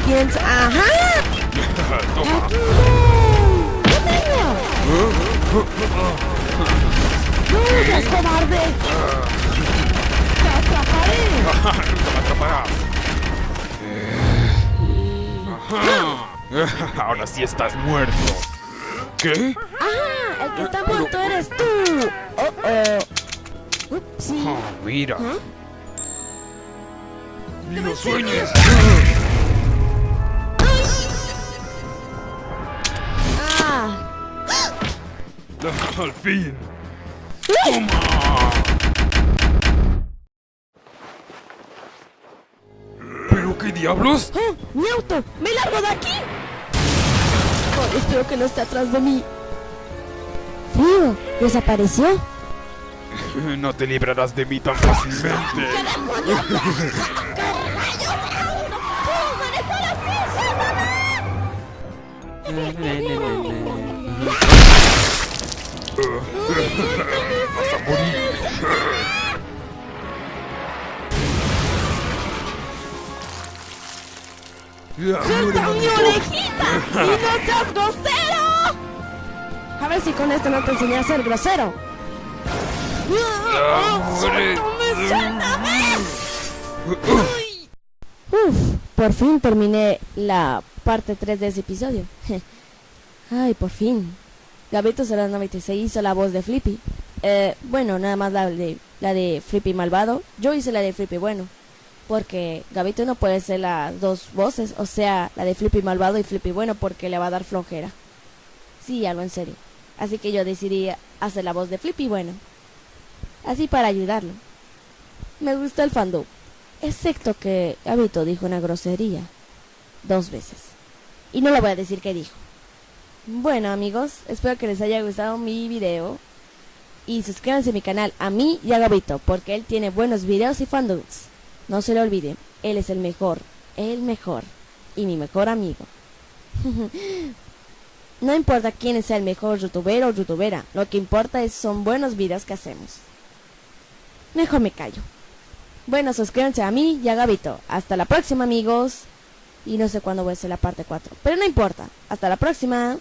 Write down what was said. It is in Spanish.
Piensa. ¡Ajá! Toma. ¡No tengo! ¡No huyas, cobarde! ¡Te atraparé! Nunca me atraparás. Ahora sí estás muerto. ¿Qué? ¡Ajá! El que está muerto eres tú. Upsi. Mira. ¿Ah? ¡Ni lo sueñes! ¡Ah! ¡Al fin! ¡Toma! ¿Pero qué diablos? ¡Oh! ¡Mi auto! ¡Me largo de aquí! Oh, espero que no esté atrás de mí. Frío, ¿desapareció? No te librarás de mí tan fácilmente. Vas a morir. ¡Suelta mi orejita! ¡Y no seas grosero! A ver si con esto no te enseñé a ser grosero. ¡Suéltame! Uf, por fin terminé la parte 3 de ese episodio. Ay, por fin. Gabito 096 hizo la voz de Flippy. Bueno, nada más la de Flippy malvado. Yo hice la de Flippy bueno. Porque Gabito no puede ser las dos voces. O sea, la de Flippy malvado y Flippy bueno, porque le va a dar flojera. Sí, algo en serio. Así que yo decidí hacer la voz de Flippy bueno. Así para ayudarlo. Me gustó el fandom. Excepto que Gabito dijo una grosería 2 veces. Y no le voy a decir qué dijo. Bueno amigos, espero que les haya gustado mi video. Y suscríbanse a mi canal, a mí y a Gabito, porque él tiene buenos videos y fandoms. No se lo olviden, él es el mejor y mi mejor amigo. No importa quién sea el mejor youtuber o youtubera, lo que importa son buenos videos que hacemos. Mejor me callo. Bueno, suscríbanse a mí y a Gabito. Hasta la próxima amigos. Y no sé cuándo voy a hacer la parte 4, pero no importa. Hasta la próxima.